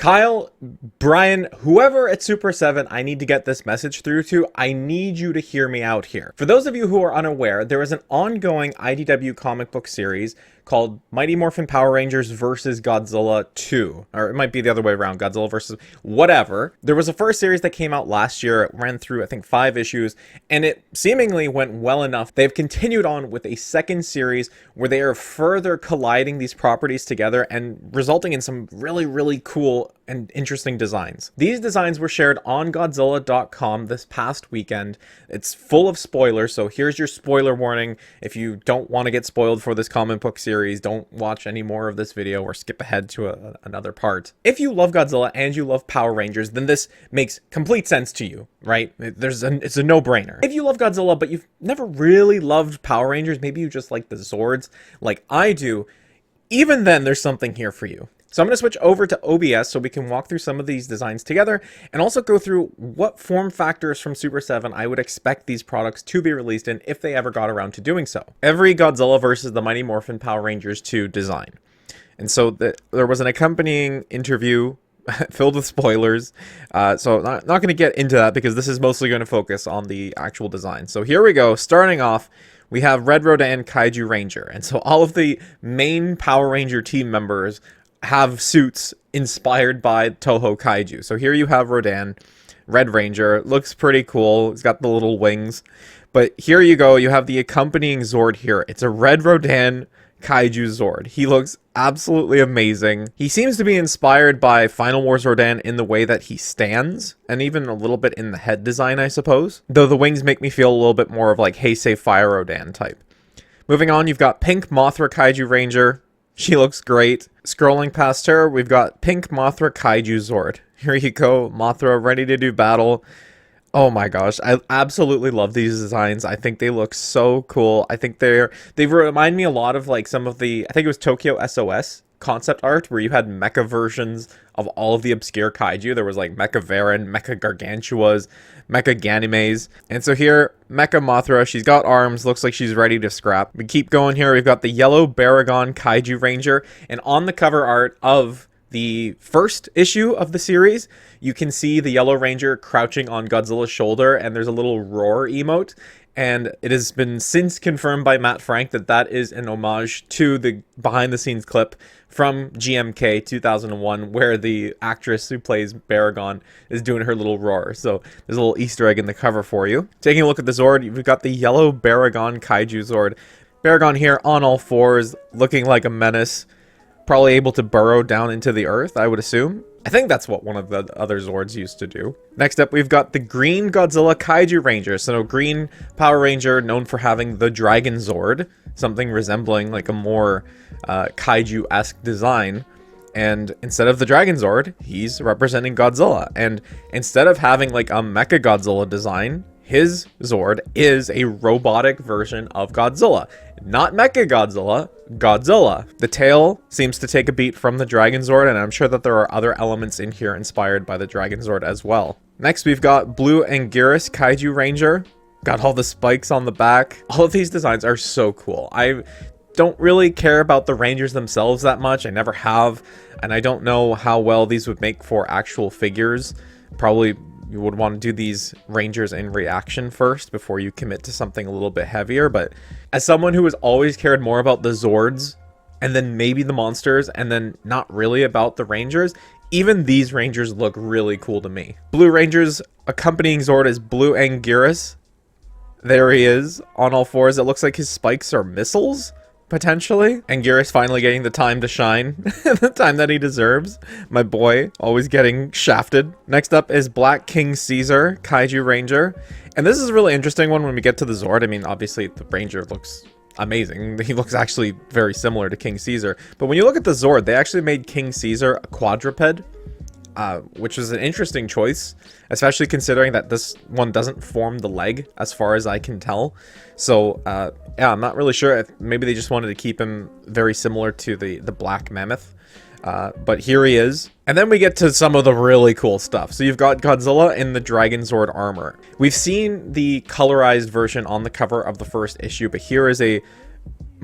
Kyle, Brian, whoever at Super 7 I need to get this message through to, I need you to hear me out here. For those of you who are unaware, there is an ongoing IDW comic book series called Mighty Morphin Power Rangers versus Godzilla 2. Or it might be the other way around, Godzilla versus whatever. There was a first series that came out last year. It ran through, I think, 5 issues, and it seemingly went well enough. They've continued on with a second series where they are further colliding these properties together and resulting in some really, really cool and interesting designs. These designs were shared on Godzilla.com this past weekend. It's full of spoilers, so here's your spoiler warning. If you don't want to get spoiled for this comic book series, don't watch any more of this video or skip ahead to another part. If you love Godzilla and you love Power Rangers, then this makes complete sense to you, right? It's a no-brainer. If you love Godzilla, but you've never really loved Power Rangers, maybe you just like the Zords, like I do, even then there's something here for you. So I'm going to switch over to OBS so we can walk through some of these designs together and also go through what form factors from Super 7 I would expect these products to be released in if they ever got around to doing so. Every Godzilla versus the Mighty Morphin Power Rangers 2 design. And so there was an accompanying interview filled with spoilers. So not going to get into that because this is mostly going to focus on the actual design. So here we go. Starting off, we have Red Rodan Kaiju Ranger. And so all of the main Power Ranger team members have suits inspired by Toho Kaiju. So here you have Rodan, Red Ranger. Looks pretty cool. He's got the little wings. But here you go. You have the accompanying Zord here. It's a Red Rodan Kaiju Zord. He looks absolutely amazing. He seems to be inspired by Final Wars Rodan in the way that he stands, and even a little bit in the head design, I suppose. Though the wings make me feel a little bit more of like Heisei Fire Rodan type. Moving on, you've got Pink Mothra Kaiju Ranger. She looks great. Scrolling past her, we've got Pink Mothra Kaiju Zord. Here you go, Mothra ready to do battle. Oh my gosh, I absolutely love these designs. I think they look so cool. I think they remind me a lot of like some of the, I think it was Tokyo SOS concept art where you had mecha versions of all of the obscure kaiju. There was like Mecha Varan, Mecha Gargantuas, Mecha Ganimes. And so here, Mecha Mothra, she's got arms, looks like she's ready to scrap. We keep going here. We've got the yellow Baragon Kaiju Ranger. And on the cover art of the first issue of the series, you can see the Yellow Ranger crouching on Godzilla's shoulder, and there's a little roar emote. And it has been since confirmed by Matt Frank that that is an homage to the behind-the-scenes clip from GMK 2001, where the actress who plays Baragon is doing her little roar. So there's a little Easter egg in the cover for you. Taking a look at the Zord, we've got the yellow Baragon Kaiju Zord. Baragon here on all fours, looking like a menace. Probably able to burrow down into the earth, I would assume. I think that's what one of the other Zords used to do. Next up, we've got the green Godzilla Kaiju Ranger. So green Power Ranger known for having the Dragon Zord, something resembling like a more Kaiju-esque design. And instead of the Dragon Zord, he's representing Godzilla. And instead of having like a Mecha Godzilla design, his Zord is a robotic version of Godzilla. Not Mecha Godzilla, Godzilla. The tail seems to take a beat from the Dragon Zord, and I'm sure that there are other elements in here inspired by the Dragon Zord as well. Next, we've got Blue Anguirus Kaiju Ranger. Got all the spikes on the back. All of these designs are so cool. I don't really care about the Rangers themselves that much. I never have, and I don't know how well these would make for actual figures. Probably you would want to do these Rangers in reaction first before you commit to something a little bit heavier. But as someone who has always cared more about the Zords and then maybe the monsters and then not really about the Rangers, even these Rangers look really cool to me. Blue Ranger's accompanying Zord is Blue Anguirus. There he is on all fours. It looks like his spikes are missiles, potentially. Anguirus finally getting the time to shine, the time that he deserves. My boy, always getting shafted. Next up is Black King Caesar, Kaiju Ranger. And this is a really interesting one when we get to the Zord. I mean, obviously, the Ranger looks amazing. He looks actually very similar to King Caesar. But when you look at the Zord, they actually made King Caesar a quadruped, which was an interesting choice, especially considering that this one doesn't form the leg as far as I can tell. So yeah, I'm not really sure if maybe they just wanted to keep him very similar to the Black Mammoth. But here he is. And then we get to some of the really cool stuff. So you've got Godzilla in the Dragon Zord armor. We've seen the colorized version on the cover of the first issue, but here is a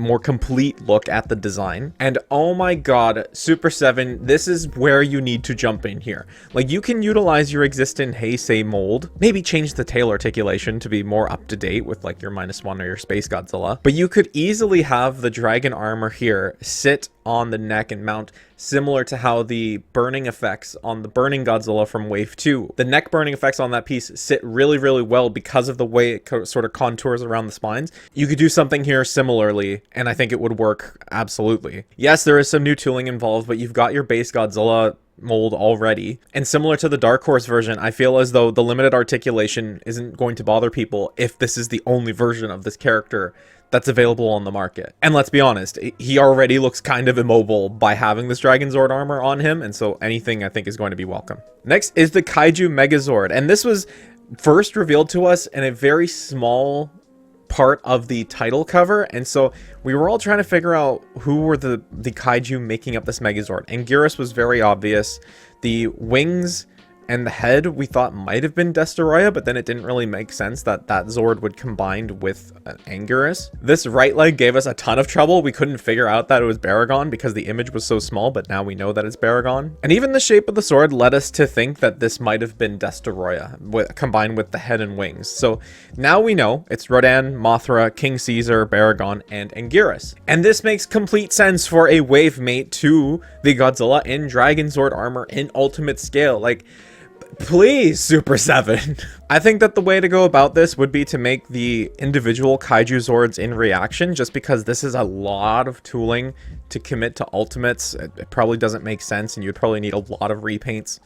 more complete look at the design. And oh my god, Super 7, this is where you need to jump in here. Like, you can utilize your existing Heisei mold, maybe change the tail articulation to be more up to date with like your -1 or your Space Godzilla, but you could easily have the dragon armor here sit on the neck and mount similar to how the burning effects on the burning Godzilla from Wave 2. The neck burning effects on that piece sit really, really well because of the way it sort of contours around the spines. You could do something here similarly, and I think it would work absolutely. Yes, there is some new tooling involved, but you've got your base Godzilla mold already. And similar to the Dark Horse version, I feel as though the limited articulation isn't going to bother people if this is the only version of this character that's available on the market. And let's be honest, he already looks kind of immobile by having this Dragon Zord armor on him, and so anything I think is going to be welcome. Next is the Kaiju Megazord, and this was first revealed to us in a very small part of the title cover, and so we were all trying to figure out who were the Kaiju making up this Megazord. Anguirus was very obvious. The wings and the head we thought might have been Destoroyah, but then it didn't really make sense that that Zord would combine with an Anguirus. This right leg gave us a ton of trouble. We couldn't figure out that it was Baragon because the image was so small, but now we know that it's Baragon. And even the shape of the sword led us to think that this might have been Destoroyah combined with the head and wings. So now we know it's Rodan, Mothra, King Caesar, Baragon, and Anguirus. And this makes complete sense for a wave mate to the Godzilla in Dragon Zord armor in ultimate scale. Like, please, Super 7. I think that the way to go about this would be to make the individual Kaiju Zords in reaction, just because this is a lot of tooling to commit to ultimates. It probably doesn't make sense, and you'd probably need a lot of repaints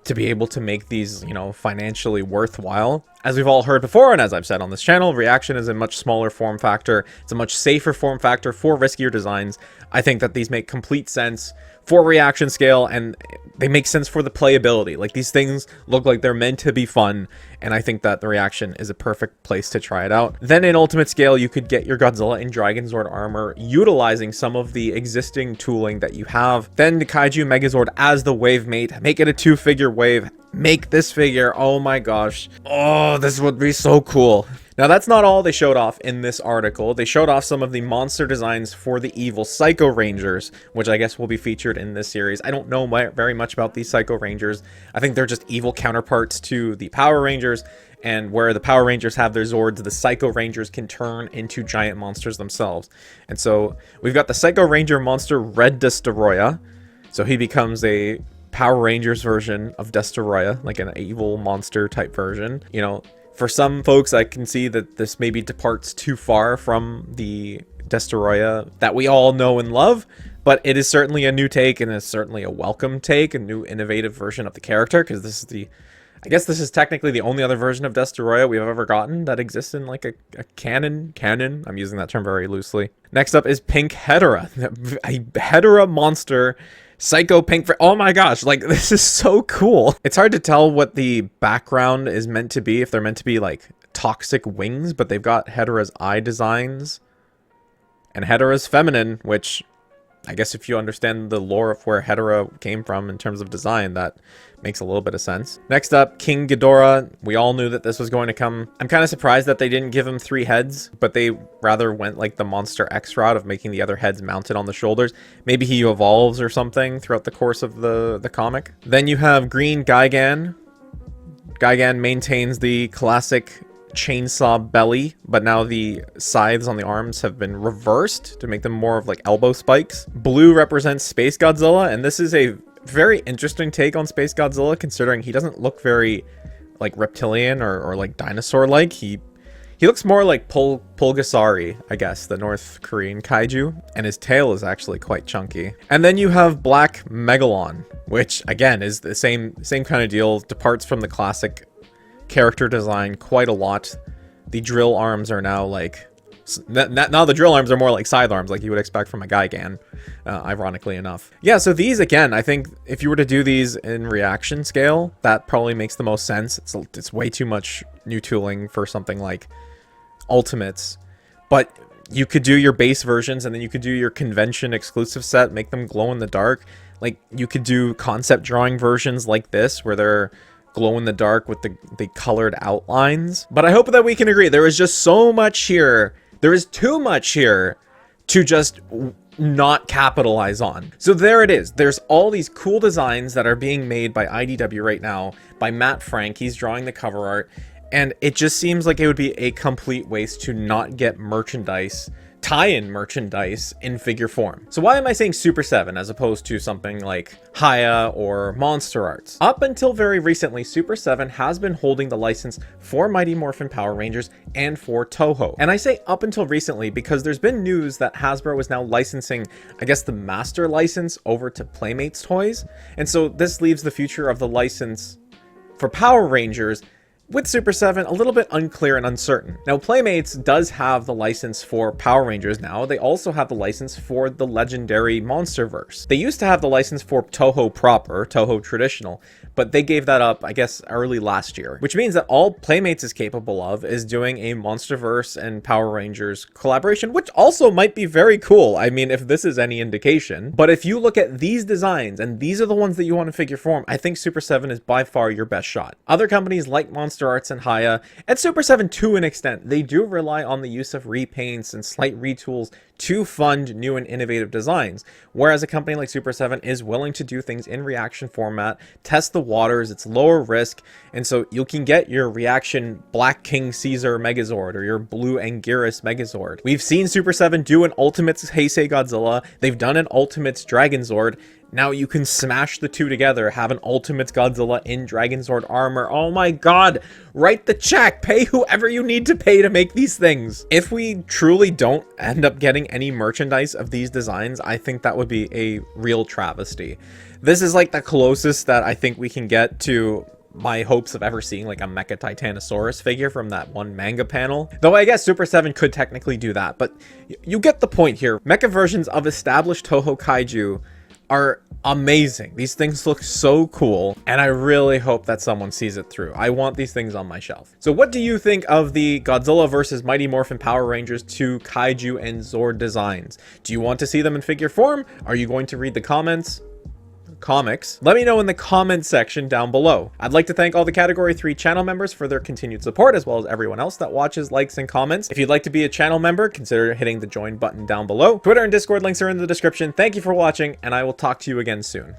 to be able to make these, you know, financially worthwhile. As we've all heard before, and as I've said on this channel, reaction is a much smaller form factor. It's a much safer form factor for riskier designs. I think that these make complete sense for reaction scale, and they make sense for the playability. Like, these things look like they're meant to be fun, and I think that the reaction is a perfect place to try it out. Then in ultimate scale, you could get your Godzilla in Dragon Zord armor, utilizing some of the existing tooling that you have. Then the Kaiju Megazord as the wave mate, make it a 2-figure wave. Make this figure, oh my gosh. Oh, this would be so cool. Now, that's not all they showed off in this article. They showed off some of the monster designs for the evil Psycho Rangers, which I guess will be featured in this series. I don't know very much about these Psycho Rangers. I think they're just evil counterparts to the Power Rangers, and where the Power Rangers have their Zords, the Psycho Rangers can turn into giant monsters themselves. And so we've got the Psycho Ranger monster, Red Destoroyah. So he becomes a Power Rangers version of Destoroyah, like an evil monster type version. You know, for some folks, I can see that this maybe departs too far from the Destoroyah that we all know and love, but it is certainly a new take, and it's certainly a welcome take, a new innovative version of the character, because this is I guess this is technically the only other version of Destoroyah we've ever gotten that exists in like a canon. I'm using that term very loosely. Next up is Pink Hedorah, a Hedorah monster. Psycho pink for, oh my gosh, like, this is so cool. It's hard to tell what the background is meant to be, if they're meant to be like toxic wings, but they've got Hedorah's eye designs and Hedorah's feminine, which I guess if you understand the lore of where Hedorah came from in terms of design, that makes a little bit of sense. Next up, King Ghidorah. We all knew that this was going to come. I'm kind of surprised that they didn't give him 3 heads, but they rather went like the Monster X route of making the other heads mounted on the shoulders. Maybe he evolves or something throughout the course of the comic. Then you have Green Gigan. Gigan maintains the classic chainsaw belly, but now the scythes on the arms have been reversed to make them more of like elbow spikes. Blue represents Space Godzilla, and this is a very interesting take on Space Godzilla, considering he doesn't look very like reptilian or like dinosaur like. He looks more like Pulgasari, I guess, the North Korean kaiju, and his tail is actually quite chunky. And then you have Black Megalon, which again is the same kind of deal, departs from the classic character design quite a lot. The drill arms are now like, now the drill arms are more like scythe arms, like you would expect from a Gigan, ironically enough. Yeah, so these, again, I think if you were to do these in reaction scale, that probably makes the most sense. It's way too much new tooling for something like Ultimates, but you could do your base versions, and then you could do your convention exclusive set, make them glow in the dark. Like, you could do concept drawing versions like this, where they're glow in the dark with the colored outlines. But I hope that we can agree, there is just so much here. There is too much here to just not capitalize on. So there it is. There's all these cool designs that are being made by IDW right now, by Matt Frank. He's drawing the cover art, and it just seems like it would be a complete waste to not get merchandise, tie-in merchandise in figure form. So why am I saying Super 7 as opposed to something like Haya or Monster Arts? Up until very recently, Super 7 has been holding the license for Mighty Morphin Power Rangers and for Toho. And I say up until recently because there's been news that Hasbro is now licensing, I guess, the master license over to Playmates Toys. And so this leaves the future of the license for Power Rangers with Super 7 a little bit unclear and uncertain. Now, Playmates does have the license for Power Rangers now. They also have the license for the legendary Monsterverse. They used to have the license for Toho proper, Toho traditional, but they gave that up, I guess, early last year, which means that all Playmates is capable of is doing a Monsterverse and Power Rangers collaboration, which also might be very cool. I mean, if this is any indication. But if you look at these designs, and these are the ones that you want to figure form, I think Super 7 is by far your best shot. Other companies like Monster Arts and Haya, and Super 7 to an extent, they do rely on the use of repaints and slight retools to fund new and innovative designs, whereas a company like Super 7 is willing to do things in reaction format, test the waters, it's lower risk, and so you can get your reaction Black King Caesar Megazord or your Blue Anguirus Megazord. We've seen Super 7 do an Ultimates Heisei Godzilla, they've done an Ultimates Dragonzord. Now you can smash the two together, have an Ultimates Godzilla in Dragonzord armor. Oh my god, write the check, pay whoever you need to pay to make these things. If we truly don't end up getting any merchandise of these designs, I think that would be a real travesty. This is like the closest that I think we can get to my hopes of ever seeing like a Mecha Titanosaurus figure from that one manga panel. Though I guess Super 7 could technically do that, but you get the point here. Mecha versions of established Toho Kaiju are amazing. These things look so cool, and I really hope that someone sees it through. I want these things on my shelf. So what do you think of the Godzilla versus Mighty Morphin Power Rangers 2 Kaiju and Zord designs? Do you want to see them in figure form? Are you going to read the comics? Let me know in the comments section down below. I'd like to thank all the Category 3 channel members for their continued support, as well as everyone else that watches, likes, and comments. If you'd like to be a channel member, consider hitting the join button down below. Twitter and Discord links are in the description. Thank you for watching, and I will talk to you again soon.